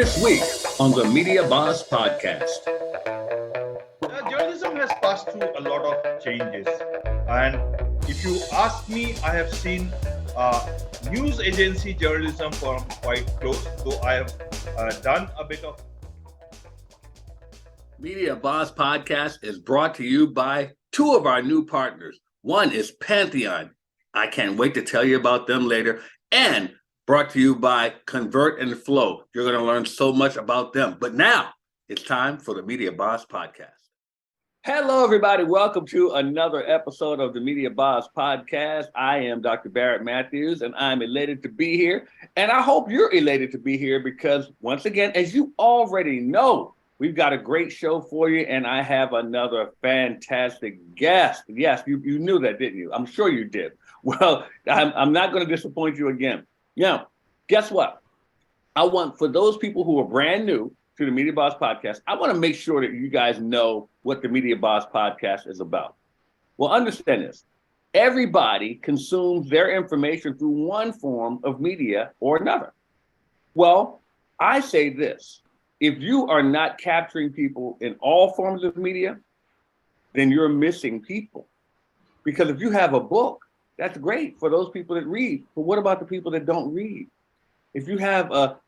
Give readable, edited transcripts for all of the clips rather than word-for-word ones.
This week on the Media Boss Podcast. Journalism has passed through a lot of changes. And if you ask me, I have seen news agency journalism from quite close, though I have done a bit of. Media Boss Podcast is brought to you by two of our new partners. One is Pantheon. I can't wait to tell you about them later. And brought to you by Convert and Flow. You're going to learn so much about them. But now it's time for the Media Boss Podcast. Hello, everybody. Welcome to another episode of the Media Boss Podcast. I am Dr. Barrett Matthews, and I'm elated to be here. And I hope you're elated to be here because, once again, as you already know, we've got a great show for you, and I have another fantastic guest. Yes, you knew that, didn't you? I'm sure you did. Well, I'm not going to disappoint you again. Now, guess what? I want, for those people who are brand new to the Media Boss Podcast, I want to make sure that you guys know what the Media Boss Podcast is about. Well, understand this. Everybody consumes their information through one form of media or another. Well, I say this. If you are not capturing people in all forms of media, then you're missing people. Because if you have a book, that's great for those people that read. But what about the people that don't read? If you have a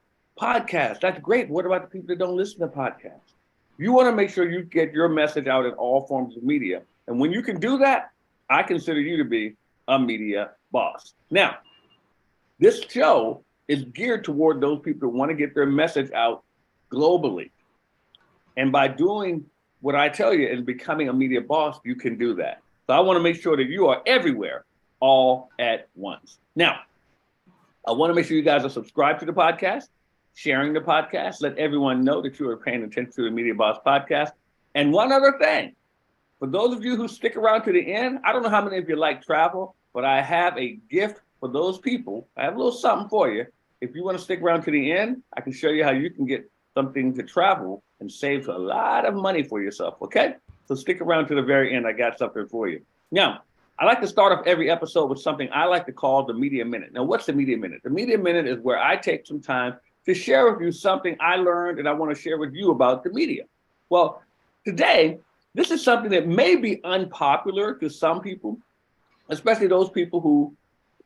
podcast, that's great. What about the people that don't listen to podcasts? You want to make sure you get your message out in all forms of media. And when you can do that, I consider you to be a media boss. Now, this show is geared toward those people that want to get their message out globally. And by doing what I tell you and becoming a media boss, you can do that. So I want to make sure that you are everywhere all at once. Now, I want to make sure you guys are subscribed to the podcast, sharing the podcast, let everyone know that you are paying attention to the Media Boss Podcast. And one other thing, for those of you who stick around to the end, I don't know how many of you like travel, but I have a gift for those people. I have a little something for you. If you want to stick around to the end, I can show you how you can get something to travel and save a lot of money for yourself, okay? So stick around to the very end. I got something for you. Now, I like to start off every episode with something I like to call the Media Minute. Now, what's the Media Minute? The Media Minute is where I take some time to share with you something I learned and I want to share with you about the media. Well, today, this is something that may be unpopular to some people, especially those people who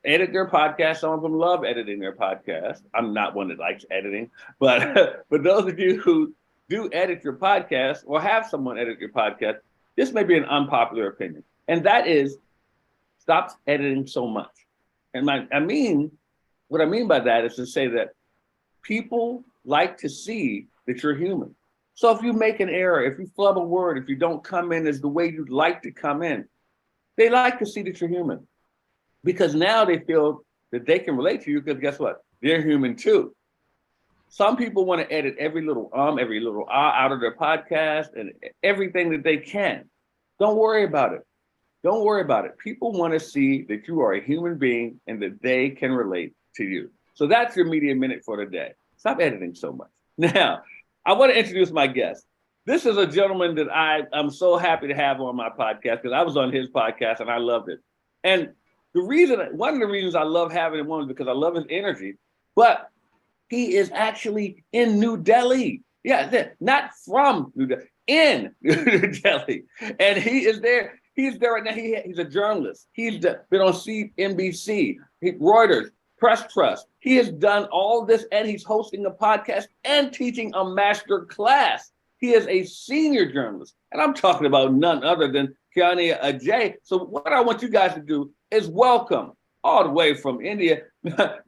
edit their podcast. Some of them love editing their podcast. I'm not one that likes editing, but for those of you who do edit your podcast or have someone edit your podcast, this may be an unpopular opinion. And that is, stop editing so much. And what I mean by that is to say that people like to see that you're human. So if you make an error, if you flub a word, if you don't come in as the way you'd like to come in, they like to see that you're human. Because now they feel that they can relate to you because guess what? They're human too. Some people want to edit every little every little out of their podcast and everything that they can. Don't worry about it. Don't worry about it. People want to see that you are a human being and that they can relate to you. So that's your Media Minute for today. Stop editing so much. Now, I want to introduce my guest. This is a gentleman that I'm so happy to have on my podcast because I was on his podcast and I loved it. And one of the reasons I love having him on is because I love his energy, but he is actually in New Delhi. Yeah, not from New Delhi, in New Delhi. And he is there. He's there right now. He's a journalist. He's been on CNBC, Reuters, Press Trust. He has done all this, and he's hosting a podcast and teaching a master class. He is a senior journalist, and I'm talking about none other than Khudania Ajay. So what I want you guys to do is welcome, all the way from India,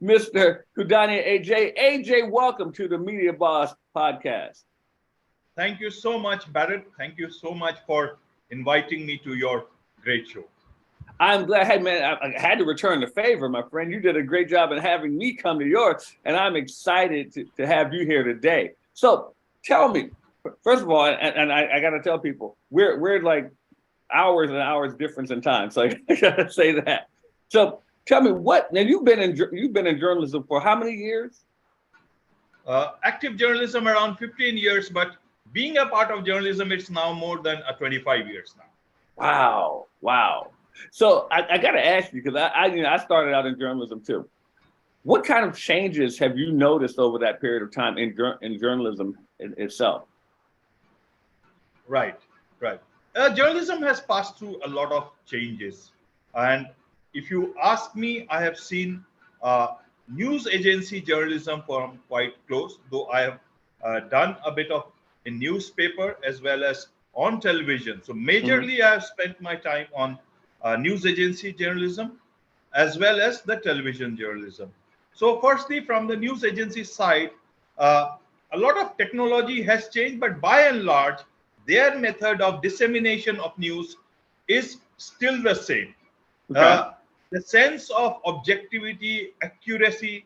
Mr. Khudania Ajay. AJ, welcome to the Media Boss Podcast. Thank you so much, Barrett. Thank you so much for inviting me to your great show. I'm glad. Hey, man, I had to return the favor, my friend. You did a great job in having me come to yours, and I'm excited to have you here today. So tell me, first of all, and I got to tell people, we're like hours and hours difference in time, so I got to say that. So tell me now you've been in journalism for how many years? Active journalism around 15 years, but being a part of journalism, it's now more than 25 years now. Wow. So I got to ask you, because I started out in journalism too. What kind of changes have you noticed over that period of time in journalism itself? Right, right. Journalism has passed through a lot of changes. And if you ask me, I have seen news agency journalism from quite close, though I have done a bit of in newspaper as well as on television. So majorly I have spent my time on news agency journalism as well as the television journalism. So firstly, from the news agency side, uh, a lot of technology has changed, but by and large, their method of dissemination of news is still the same. Okay. The sense of objectivity, accuracy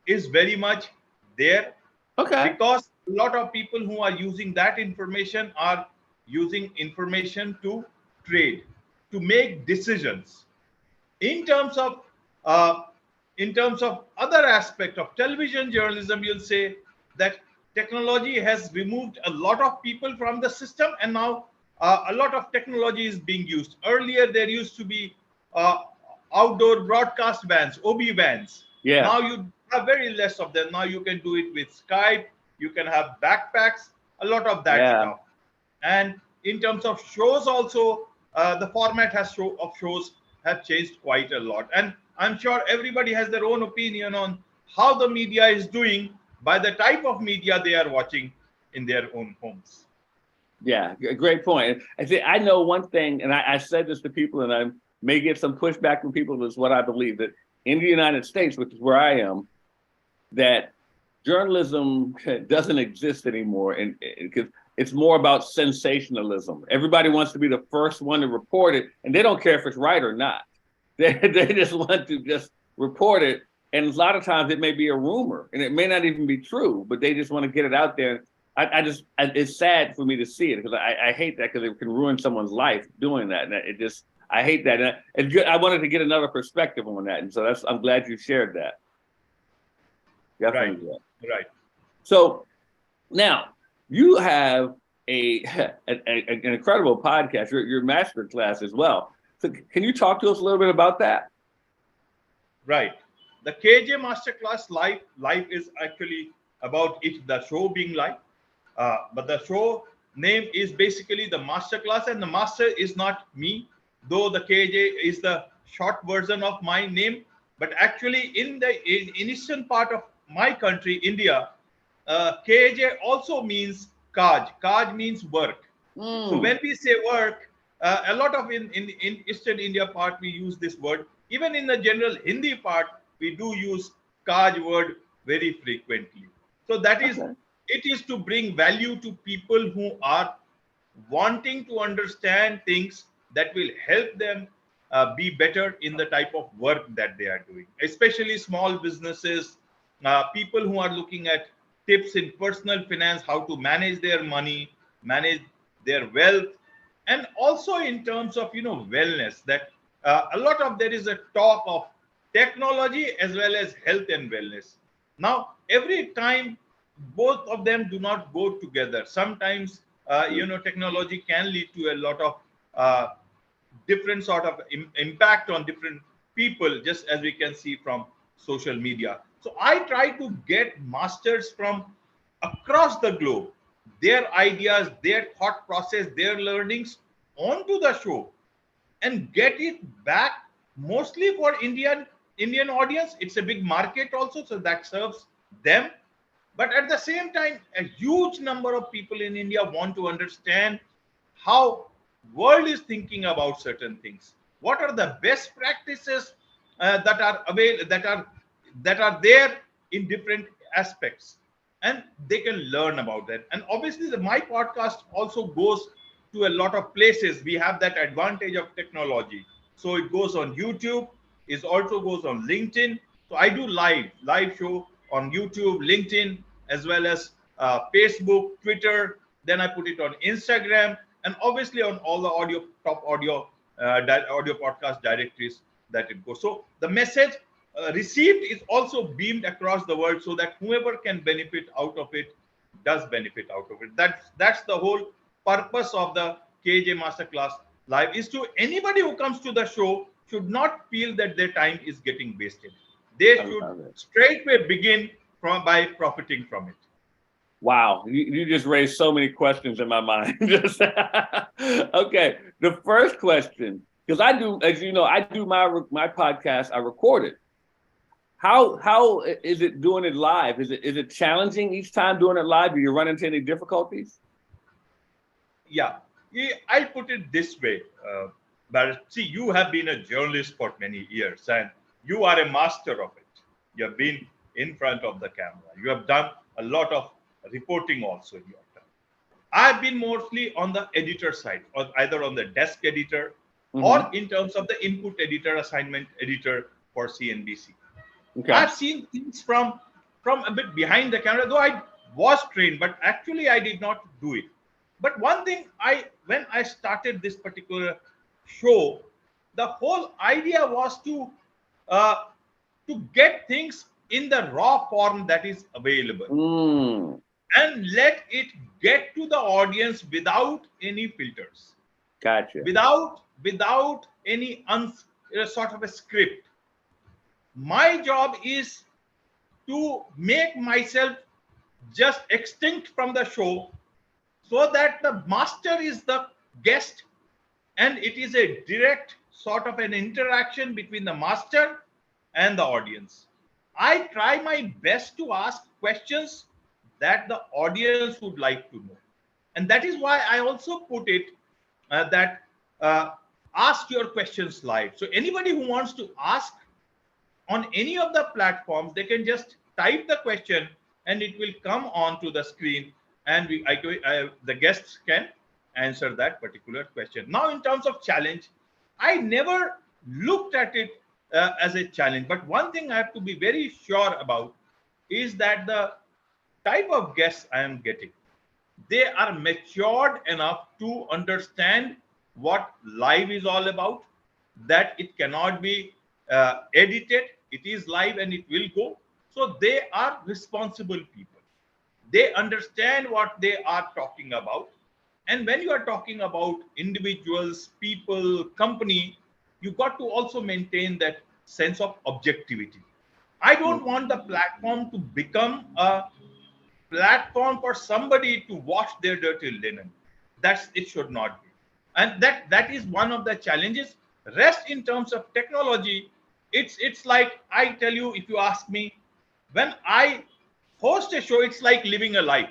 is very much there, Okay. because a lot of people who are using that information are using information to trade, to make decisions. In terms of uh, other aspect of television journalism, you'll say that technology has removed a lot of people from the system, and now a lot of technology is being used. Earlier there used to be uh, outdoor broadcast vans, OB vans. Yeah. Now you have very less of them. Now you can do it with Skype, you can have backpacks, a lot of that Yeah. stuff. And in terms of shows also, the format of shows have changed quite a lot. And I'm sure everybody has their own opinion on how the media is doing by the type of media they are watching in their own homes. Yeah, great point. I know one thing, and I said this to people, and I may get some pushback from people. Is what I believe, that in the United States, which is where I am, that journalism doesn't exist anymore, and because it's more about sensationalism. Everybody wants to be the first one to report it, and they don't care if it's right or not. They just want to just report it, and a lot of times it may be a rumor, and it may not even be true, but they just want to get it out there. It's sad for me to see it, because I hate that, because it can ruin someone's life doing that. And I hate that. And I wanted to get another perspective on that. And so I'm glad you shared that. Definitely. Right. So now you have an incredible podcast, your masterclass as well. So can you talk to us a little bit about that? Right. The KJ Masterclass live is actually about the show being live. But the show name is basically the masterclass, and the master is not me, though the KJ is the short version of my name. But actually, in eastern part of my country, India, KJ also means Kaj. Kaj means work. So when we say work, a lot of in Eastern India part, we use this word. Even in the general Hindi part, we do use Kaj word very frequently. So that is, it is to bring value to people who are wanting to understand things that will help them be better in the type of work that they are doing, especially small businesses, people who are looking at tips in personal finance, how to manage their money, manage their wealth, and also in terms of wellness. That a lot of there is a talk of technology as well as health and wellness. Now, every time both of them do not go together. Sometimes technology can lead to a lot of different sort of impact on different people, just as we can see from social media. So I try to get masters from across the globe, their ideas, their thought process, their learnings onto the show, and get it back mostly for Indian audience. It's a big market also, so that serves them. But at the same time, a huge number of people in India want to understand how world is thinking about certain things. What are the best practices that are available, that are there in different aspects, and they can learn about that. And obviously, my podcast also goes to a lot of places. We have that advantage of technology, so it goes on YouTube. It also goes on LinkedIn. So I do live show on YouTube, LinkedIn, as well as Facebook, Twitter. Then I put it on Instagram, and obviously on all the top audio podcast directories that it goes. So the message received is also beamed across the world, so that whoever can benefit out of it does benefit out of it. That's the whole purpose of the KJ Masterclass Live, is to anybody who comes to the show should not feel that their time is getting wasted. They I should love it. straightway begin by profiting from it. Wow, you just raised so many questions in my mind. Just okay. The first question, because I do, as you know, I do my podcast. I record it. How is it doing it live? Is it challenging each time doing it live? Do you run into any difficulties? Yeah, I'll put it this way. But see, you have been a journalist for many years and you are a master of it. You have been in front of the camera. You have done a lot of reporting also in your time. I've been mostly on the editor side, or either on the desk editor or in terms of the input editor, assignment editor for CNBC. Okay. I've seen things from a bit behind the camera, though I was trained, but actually I did not do it. But one thing, when I started this particular show, the whole idea was to get things in the raw form that is available and let it get to the audience without any filters. Gotcha. Without any sort of a script. My job is to make myself just extinct from the show so that the master is the guest and it is a direct sort of an interaction between the master and the audience. I try my best to ask questions that the audience would like to know. And that is why I also put it that ask your questions live. So anybody who wants to ask on any of the platforms, they can just type the question and it will come onto the screen and the guests can answer that particular question. Now, in terms of challenge, I never looked at it as a challenge. But one thing I have to be very sure about is that the type of guests I am getting, they are matured enough to understand what live is all about, that it cannot be edited. It is live and it will go. So they are responsible people. They understand what they are talking about. And when you are talking about individuals, people, company, you got to also maintain that sense of objectivity. I don't want the platform to become a platform for somebody to wash their dirty linen. It should not be. And that is one of the challenges. Rest, in terms of technology, it's like, I tell you, if you ask me, when I host a show, it's like living a life.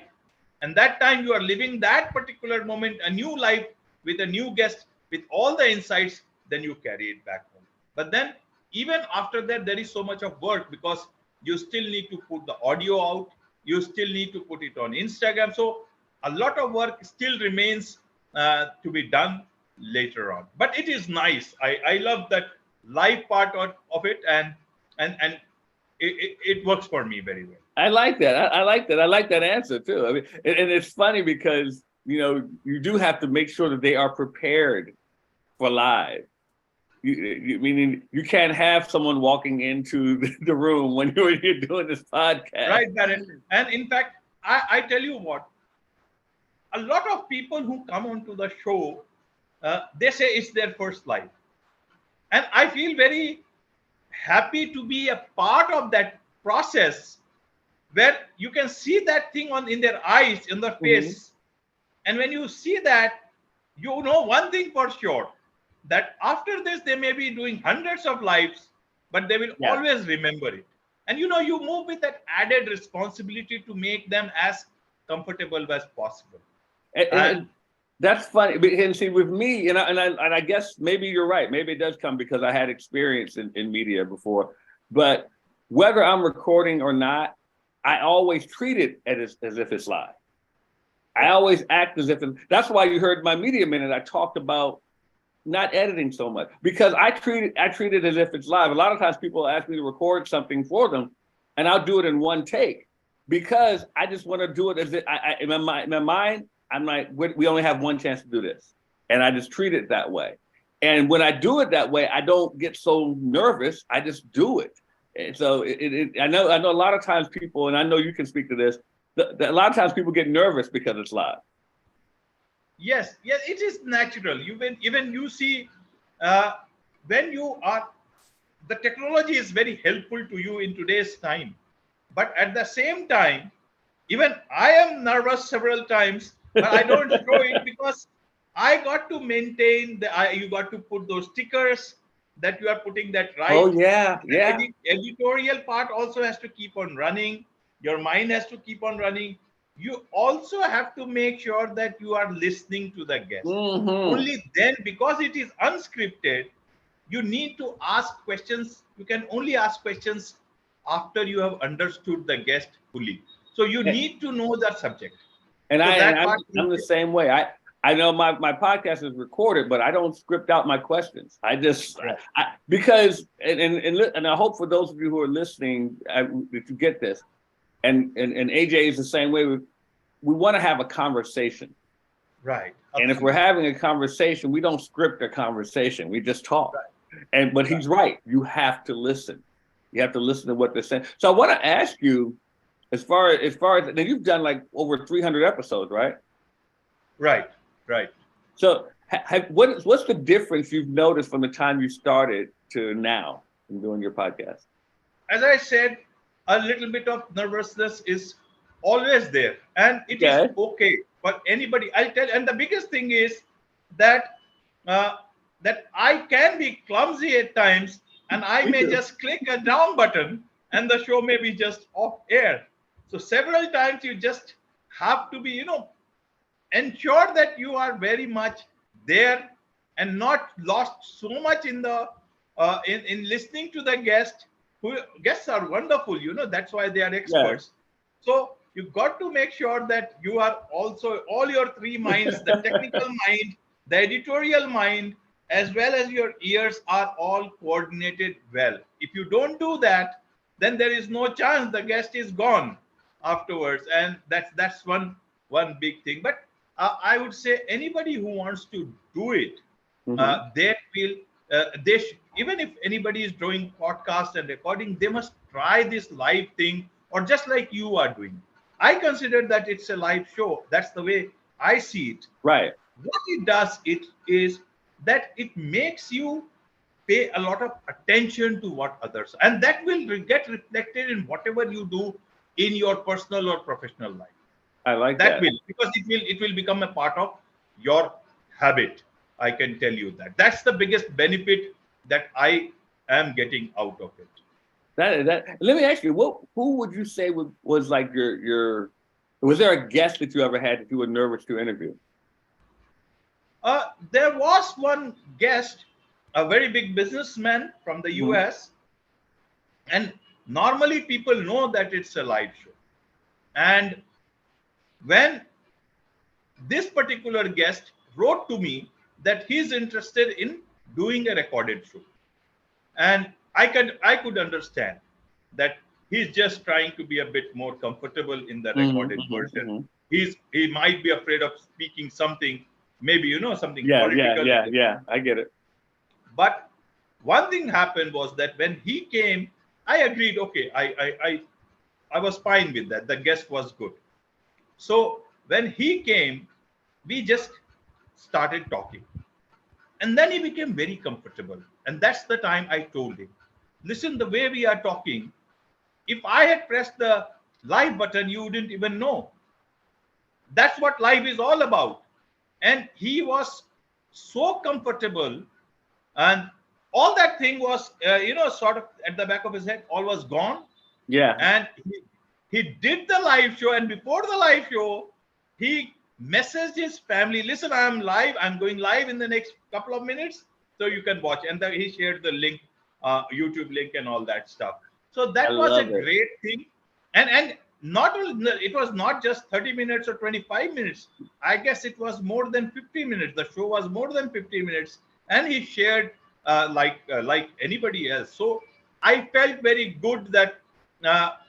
And that time you are living that particular moment, a new life with a new guest, with all the insights, then you carry it back home. But then even after that, there is so much of work because you still need to put the audio out. You still need to put it on Instagram. So a lot of work still remains to be done later on. But it is nice. I love that live part of it, and it works for me very well. I like that. I like that. I like that answer too. I mean, and it's funny because, you know, you do have to make sure that they are prepared for live. Meaning you can't have someone walking into the room when you're doing this podcast. Right, Darren. And in fact, I tell you what, a lot of people who come onto the show, they say it's their first live. And I feel very happy to be a part of that process where you can see that thing in their eyes, in their face. And when you see that, you know one thing for sure, that after this, they may be doing hundreds of lives, but they will always remember it. And you know, you move with that added responsibility to make them as comfortable as possible. And that's funny. And see, with me, and I guess maybe you're right. Maybe it does come because I had experience in media before. But whether I'm recording or not, I always treat it as if it's live. I always act as if that's why you heard my Media Minute. I talked about not editing so much because I treat it as if it's live. A lot of times people ask me to record something for them, and I'll do it in one take because I just want to do it as if in my mind. I'm like, we only have one chance to do this, and I just treat it that way. And when I do it that way, I don't get so nervous. I just do it. And so I know a lot of times people, and I know you can speak to this. A lot of times people get nervous because it's live. Yes, it is natural. Even you see, when you are the technology is very helpful to you in today's time. But at the same time, even I am nervous several times, but I don't show it because I got to maintain you got to put those stickers that you are putting that right. Oh yeah, The yeah. editorial part also has to keep on running. Your mind has to keep on running. You also have to make sure that you are listening to the guest. Only then, because it is unscripted, you need to ask questions. You can only ask questions after you have understood the guest fully. So you need to know that subject. And So that I'm part the same way. I know my podcast is recorded, but I don't script out my questions. I just because and I hope for those of you who are listening that you get this. And AJ is the same way. We want to have a conversation. Right. And if we're having a conversation, we don't script a conversation. We just talk. Right. But he's right. You have to listen. You have to listen to what they're saying. So I want to ask you, as far as now, you've done like over 300 episodes, right? Right. So what's the difference you've noticed from the time you started to now in doing your podcast? As I said, a little bit of nervousness is always there, and it is okay for anybody. I'll tell, and the biggest thing is that that I can be clumsy at times, and I may just click a down button, and the show may be just off air. So several times you just have to be, ensure that you are very much there and not lost so much in the in listening to the guest. Guests are wonderful, that's why they are experts. So you've got to make sure that you are also all your three minds, the technical mind, the editorial mind, as well as your ears are all coordinated well. If you don't do that, then there is no chance the guest is gone afterwards. And that's one big thing. But I would say anybody who wants to do it, they will, even if anybody is doing podcast and recording, they must try this live thing, or just like you are doing. I consider that it's a live show. That's the way I see it. Right. What it does, it is that it makes you pay a lot of attention to what others, and that will get reflected in whatever you do in your personal or professional life. I like that. Because it will become a part of your habit. I can tell you that. That's the biggest benefit that I am getting out of it. Let me ask you, who would you say was like your was there a guest that you ever had that you were nervous to interview? There was one guest, a very big businessman from the US, and normally people know that it's a live show. And when this particular guest wrote to me that he's interested in doing a recorded show, and I could understand that he's just trying to be a bit more comfortable in the recorded version. He might be afraid of speaking something, maybe something political. Yeah, I get it. But one thing happened was that when he came, I agreed. Okay, I was fine with that. The guest was good. So when he came, we just started talking, and then he became very comfortable. And that's the time I told him, listen, the way we are talking, if I had pressed the live button, you wouldn't even know. That's what live is all about. And he was so comfortable, and all that thing was, sort of at the back of his head, all was gone. Yeah. And he did the live show, and before the live show, he messaged his family, listen, I'm live. I'm going live in the next couple of minutes, so you can watch. And he shared the link, YouTube link and all that stuff. So that was a great thing. And not only, it was not just 30 minutes or 25 minutes. I guess it was more than 50 minutes. The show was more than 50 minutes. And he shared like anybody else. So I felt very good that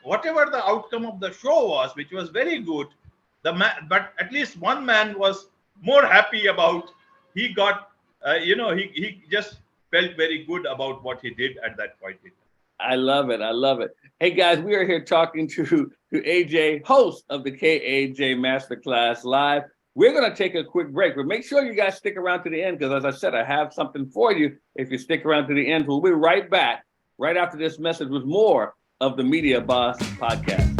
whatever the outcome of the show was, which was very good, but at least one man was more happy about, he got, he just felt very good about what he did at that point in time. I love it. I love it. Hey guys, we are here talking to AJ, host of the KJ Masterclass Live. We're going to take a quick break, but make sure you guys stick around to the end, because as I said, I have something for you if you stick around to the end. We'll be right back right after this message with more of the Media Boss Podcast.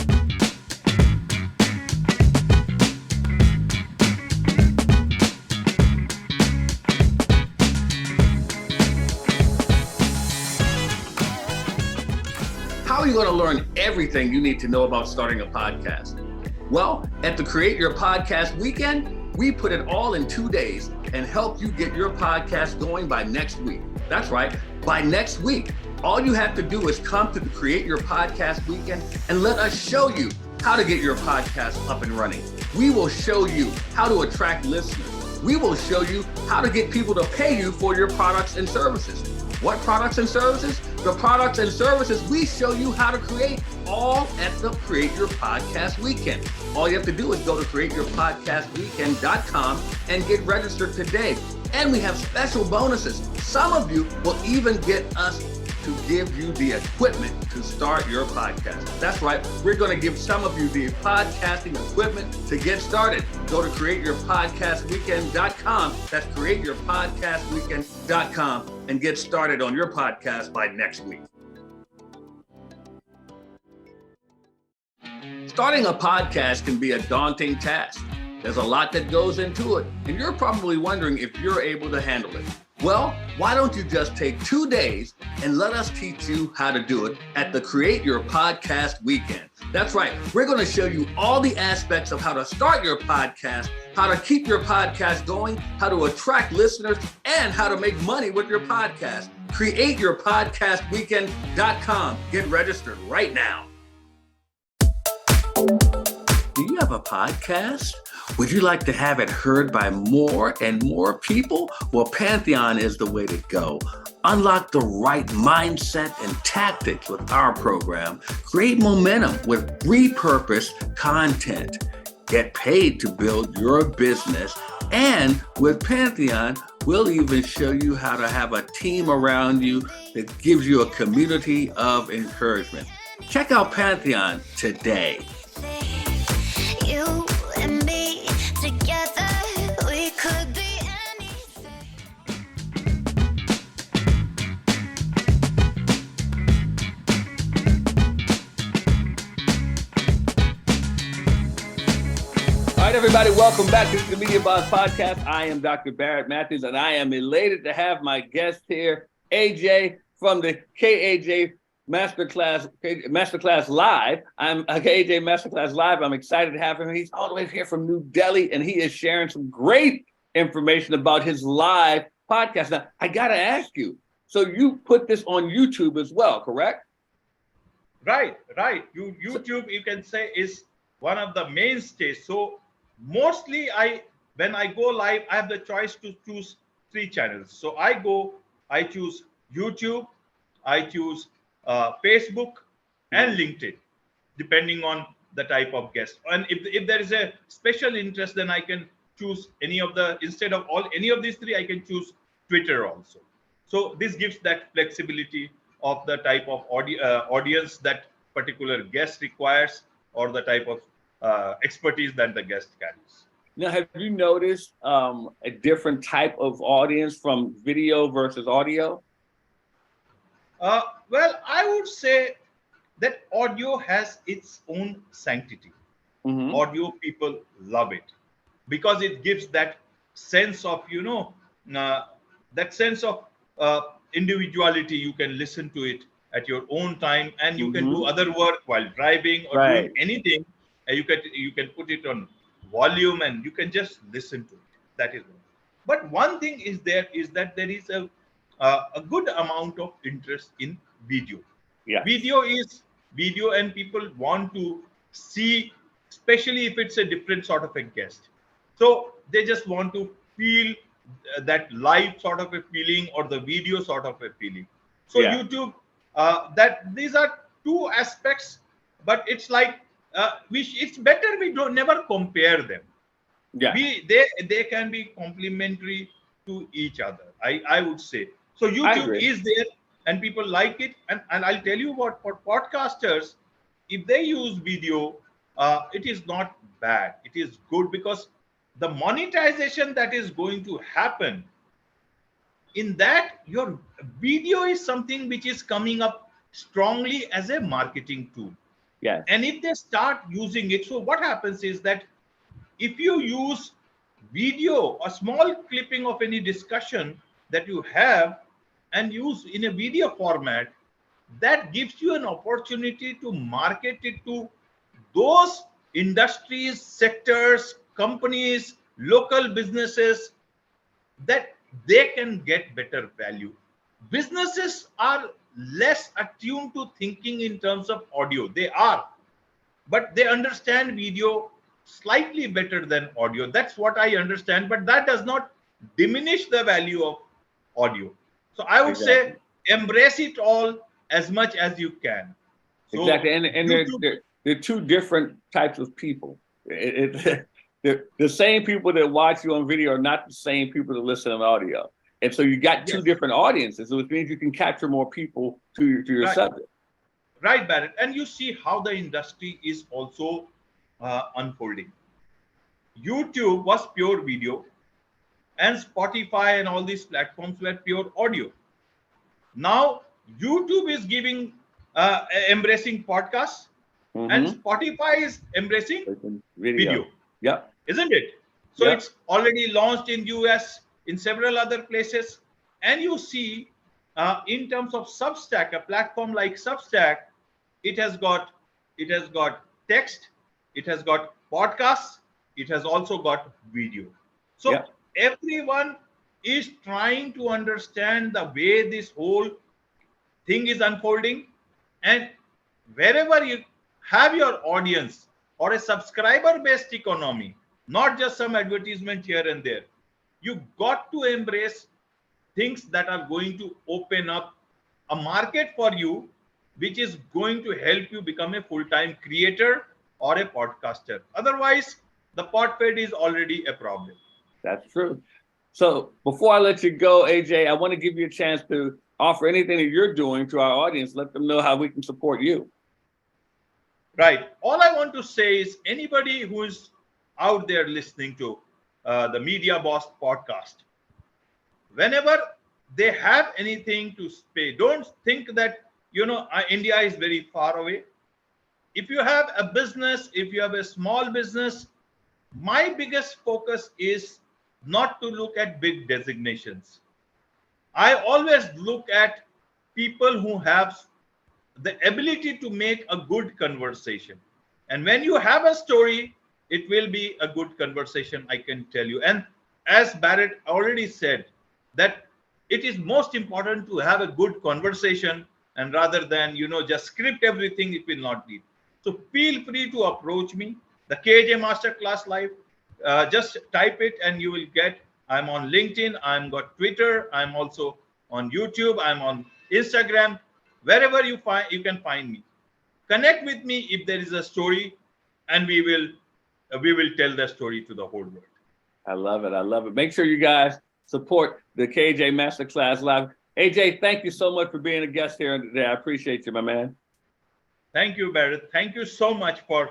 How are you going to learn everything you need to know about starting a podcast? Well, at the Create Your Podcast Weekend, we put it all in 2 days and help you get your podcast going by next week. That's right, by next week. All you have to do is come to the Create Your Podcast Weekend and let us show you how to get your podcast up and running. We will show you how to attract listeners. We will show you how to get people to pay you for your products and services. What products and services? The products and services we show you how to create, all at the Create Your Podcast Weekend. All you have to do is go to createyourpodcastweekend.com and get registered today. And we have special bonuses. Some of you will even get us to give you the equipment to start your podcast. That's right. We're going to give some of you the podcasting equipment to get started. Go to createyourpodcastweekend.com. That's createyourpodcastweekend.com and get started on your podcast by next week. Starting a podcast can be a daunting task. There's a lot that goes into it, and you're probably wondering if you're able to handle it. Well, why don't you just take 2 days and let us teach you how to do it at the Create Your Podcast Weekend. That's right. We're going to show you all the aspects of how to start your podcast, how to keep your podcast going, how to attract listeners, and how to make money with your podcast. CreateYourPodcastWeekend.com. Get registered right now. Do you have a podcast? Would you like to have it heard by more and more people? Well, Pantheon is the way to go. Unlock the right mindset and tactics with our program. Create momentum with repurposed content. Get paid to build your business. And with Pantheon, we'll even show you how to have a team around you that gives you a community of encouragement. Check out Pantheon today. You and me together, we could be anything. All right, everybody, welcome back to the Media Boss Podcast. I am Dr. Barrett Matthews, and I am elated to have my guest here, AJ from the KJ Masterclass Live. I'm KJ Masterclass Live. I'm excited to have him. He's all the way here from New Delhi, and he is sharing some great information about his live podcast. Now, I got to ask you, so you put this on YouTube as well, correct? Right. YouTube, you can say, is one of the mainstays. So mostly when I go live, I have the choice to choose 3 channels. So I choose YouTube, I choose Facebook and LinkedIn, depending on the type of guest. And if there is a special interest, then I can choose instead of any of these 3, I can choose Twitter also. So this gives that flexibility of the type of audience that particular guest requires, or the type of expertise that the guest carries. Now, have you noticed a different type of audience from video versus audio? Well, I would say that audio has its own sanctity. Mm-hmm. Audio people love it because it gives that sense of, individuality. You can listen to it at your own time, and you can do other work while driving or doing anything. You can put it on volume and you can just listen to it. That is one. But one thing is that there is a good amount of interest in video. Yeah. Video, and people want to see, especially if it's a different sort of a guest. So they just want to feel that live sort of a feeling or the video sort of a feeling. So YouTube, these are 2 aspects, but it's like it's better we never compare them. Yeah. They can be complementary to each other, I would say. So YouTube is there and people like it. And I'll tell you what, for podcasters, if they use video, it is not bad. It is good because the monetization that is going to happen in that, your video is something which is coming up strongly as a marketing tool. Yes. And if they start using it, so what happens is that if you use video, a small clipping of any discussion that you have and use in a video format, that gives you an opportunity to market it to those industries, sectors, companies, local businesses, that they can get better value. Businesses are less attuned to thinking in terms of audio. They are, but they understand video slightly better than audio. That's what I understand, but that does not diminish the value of audio. So I would say embrace it all as much as you can. So exactly, and they're two different types of people. The same people that watch you on video are not the same people that listen on audio. And so you got two different audiences, which means you can capture more people to your subject. Right, Barrett. And you see how the industry is also unfolding. YouTube was pure video, and Spotify and all these platforms were pure audio. Now YouTube is giving embracing podcasts, and Spotify is embracing video. Yeah, isn't it? So it's already launched in US, in several other places, and you see in terms of Substack, a platform like Substack, it has got text, it has got podcasts, it has also got video. So everyone is trying to understand the way this whole thing is unfolding, and wherever you have your audience or a subscriber based economy, not just some advertisement here and there, you got to embrace things that are going to open up a market for you, which is going to help you become a full-time creator or a podcaster. Otherwise, the pod fed is already a problem. That's true. So before I let you go, AJ, I want to give you a chance to offer anything that you're doing to our audience. Let them know how we can support you. Right. All I want to say is anybody who is out there listening to the Media Boss podcast, whenever they have anything to say, don't think that, India is very far away. If you have a business, if you have a small business, my biggest focus is not to look at big designations. I always look at people who have the ability to make a good conversation. And when you have a story, it will be a good conversation, I can tell you. And as Barrett already said, that it is most important to have a good conversation, and rather than, just script everything, it will not lead. So feel free to approach me. The KJ Masterclass Live, just type it and you will get. I'm on LinkedIn, I'm got Twitter, I'm also on YouTube, I'm on Instagram. Wherever you can find me. Connect with me if there is a story, and we will tell the story to the whole world. I love it. I love it. Make sure you guys support the KJ Masterclass Live. AJ, thank you so much for being a guest here today. I appreciate you, my man. Thank you, Barrett. Thank you so much for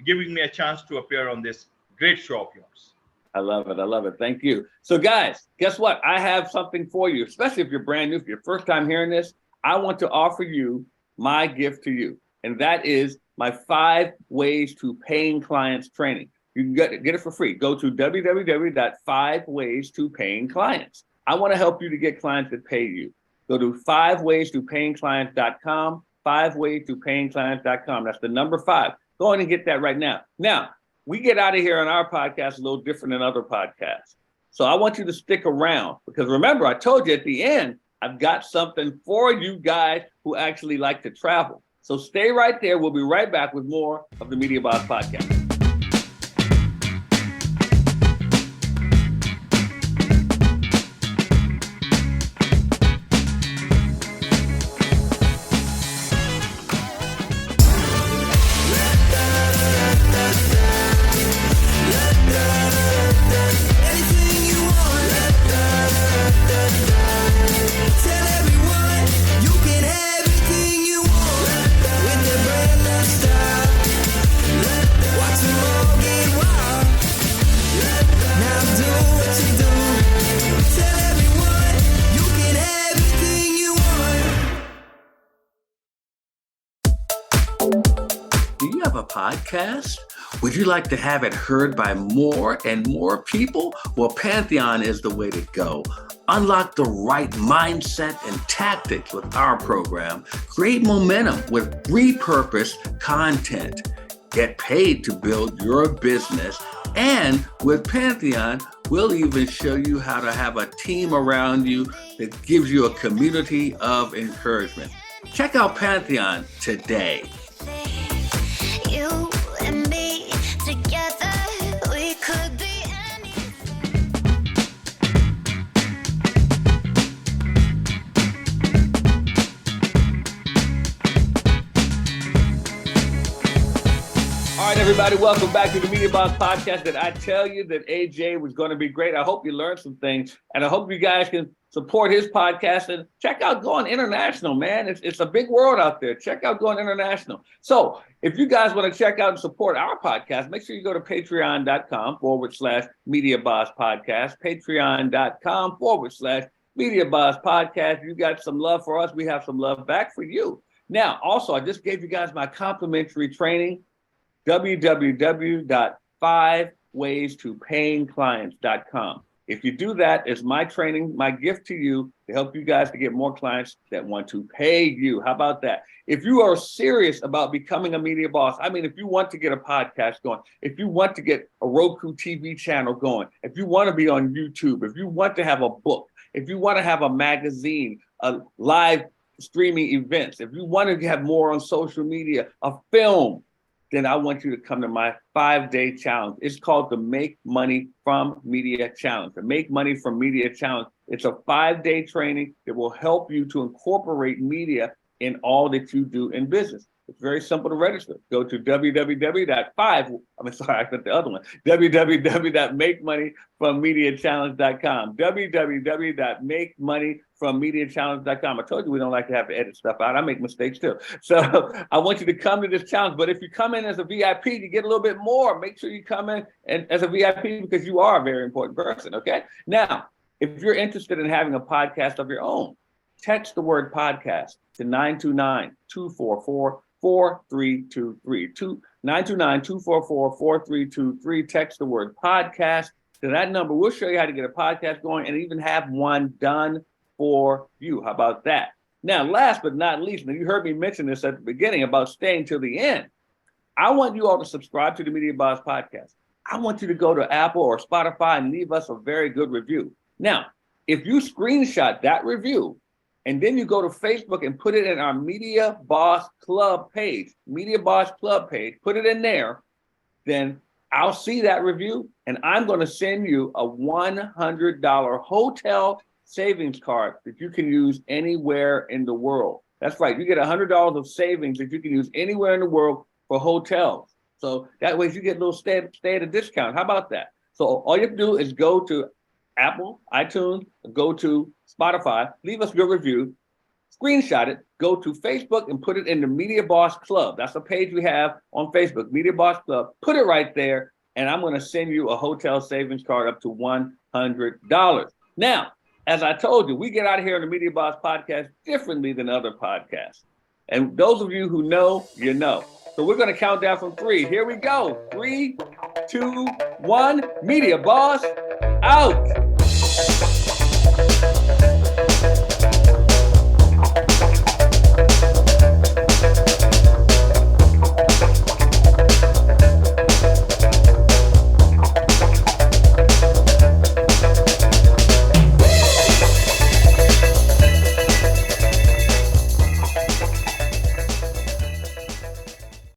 giving me a chance to appear on this great show of yours. I love it. I love it. Thank you. So guys, guess what? I have something for you, especially if you're brand new, if you're first time hearing this. I want to offer you my gift to you, and that is my 5 ways to paying clients training. You can get it for free. Go to www.5waystoPayingClients. I want to help you to get clients that pay you. Go to 5waystoPayingClients.com, 5waystoPayingClients.com. That's the number 5. Go ahead and get that right now. Now, we get out of here on our podcast a little different than other podcasts. So I want you to stick around, because remember, I told you at the end, I've got something for you guys who actually like to travel. So stay right there. We'll be right back with more of the Media Boss Podcast. Watch podcast? Would you like to have it heard by more and more people? Well, Pantheon is the way to go. Unlock the right mindset and tactics with our program. Create momentum with repurposed content. Get paid to build your business. And with Pantheon, we'll even show you how to have a team around you that gives you a community of encouragement. Check out Pantheon today. You and me together, we could be anything. All right, everybody, welcome back to the Media Boss Podcast. That I tell you that AJ was going to be great. I hope you learned some things, and I hope you guys can support his podcast and check out Going International, man. It's a big world out there. Check out Going International. So if you guys want to check out and support our podcast, make sure you go to patreon.com/Media Boss Podcast, patreon.com/Media Boss Podcast. You got some love for us. We have some love back for you. Now, also, I just gave you guys my complimentary training, www.5waystoPayingClients.com. If you do that, it's my training, my gift to you to help you guys to get more clients that want to pay you. How about that? If you are serious about becoming a media boss, I mean, if you want to get a podcast going, if you want to get a Roku TV channel going, if you want to be on YouTube, if you want to have a book, if you want to have a magazine, a live streaming events, if you want to have more on social media, a film, then I want you to come to my 5-day challenge. It's called the Make Money from Media Challenge. The Make Money from Media Challenge. It's a 5-day training that will help you to incorporate media in all that you do in business. It's very simple to register. Go to www.makemoneyfrommediachallenge.com. www.makemoneyfrommediachallenge.com. I told you we don't like to have to edit stuff out. I make mistakes too. So I want you to come to this challenge. But if you come in as a VIP, you get a little bit more. Make sure you come in and as a VIP because you are a very important person, okay? Now, if you're interested in having a podcast of your own, text the word podcast to 929-244-4323. 929-244-4323. Text the word podcast to that number. We'll show you how to get a podcast going and even have one done for you. How about that? Now, last but not least, and you heard me mention this at the beginning about staying till the end. I want you all to subscribe to the Media Boss Podcast. I want you to go to Apple or Spotify and leave us a very good review. Now, if you screenshot that review, and then you go to Facebook and put it in our Media Boss Club page, Media Boss Club page, put it in there, then I'll see that review and I'm going to send you a $100 hotel savings card that you can use anywhere in the world. That's right. You get $100 of savings that you can use anywhere in the world for hotels. So that way you get a little stay at a discount. How about that? So all you have to do is go to Apple, iTunes, go to Spotify, leave us your review, screenshot it, go to Facebook and put it in the Media Boss Club. That's a page we have on Facebook, Media Boss Club. Put it right there, and I'm going to send you a hotel savings card up to $100. Now, as I told you, we get out of here on the Media Boss Podcast differently than other podcasts. And those of you who know, you know. So we're going to count down from 3. Here we go. 3, 2, 1. Media Boss out.